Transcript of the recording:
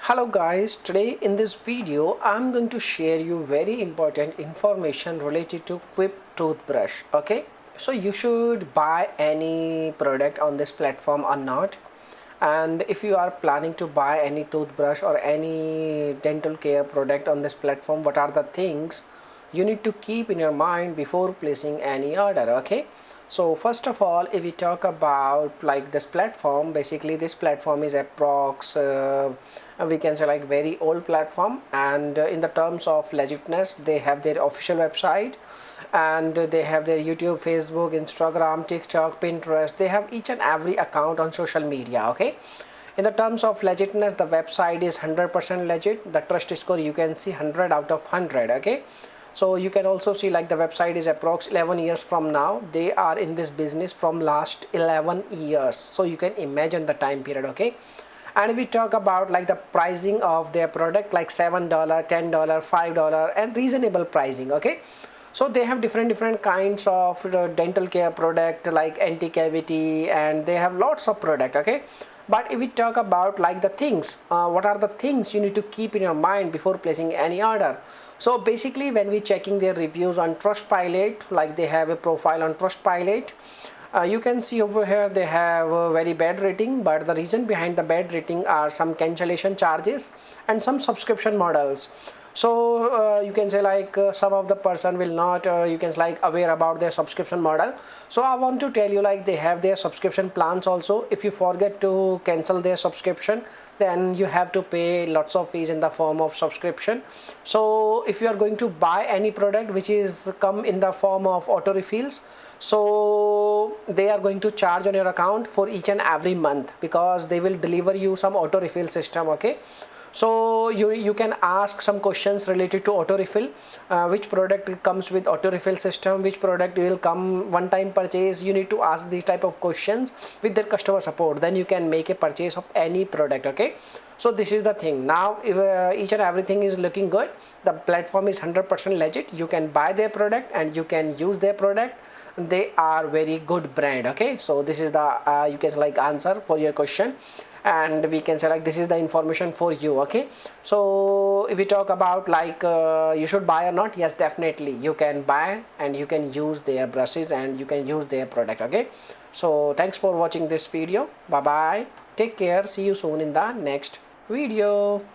Hello guys, today in this video I'm going to share you very important information related to Quip toothbrush. Okay, so you should buy any product on this platform or not, and if you are planning to buy any toothbrush or any dental care product on this platform, what are the things you need to keep in your mind before placing any order. Okay, so first of all, if we talk about like this platform, basically this platform is approx we can say like very old platform, and in the terms of legitness they have their official website, and they have their YouTube, Facebook, Instagram, TikTok, Pinterest. They have each and every account on social media. Okay, in the terms of legitness, the website is 100% legit. The trust score you can see 100 out of 100. Okay, so you can also see like the website is approx 11 years from now. They are in this business from last 11 years, so you can imagine the time period. Okay, and we talk about like the pricing of their product, like $7, $10, $5, and reasonable pricing. Okay, so they have different kinds of dental care product like anti-cavity, and they have lots of product. Okay, but if we talk about like the things, what are the things you need to keep in your mind before placing any order? So basically when we checking their reviews on Trustpilot, like they have a profile on Trustpilot, you can see over here they have a very bad rating, but the reason behind the bad rating are some cancellation charges and some subscription models. So you can say like some of the person will not you can say like aware about their subscription model. So I want to tell you like they have their subscription plans also. If you forget to cancel their subscription, then you have to pay lots of fees in the form of subscription. So if you are going to buy any product which is come in the form of auto refills, so they are going to charge on your account for each and every month, because they will deliver you some auto refill system. Okay, so you can ask some questions related to auto refill, which product comes with auto refill system, which product will come one time purchase. You need to ask these type of questions with their customer support, then you can make a purchase of any product. Okay, so this is the thing. Now if each and everything is looking good, the platform is 100% legit. You can buy their product and you can use their product. They are very good brand. Okay, so this is the you can say like answer for your question, and we can say like this is the information for you. Okay, so if we talk about like you should buy or not, yes, definitely you can buy and you can use their brushes and you can use their product. Okay, so thanks for watching this video. Bye bye, take care, see you soon in the next video.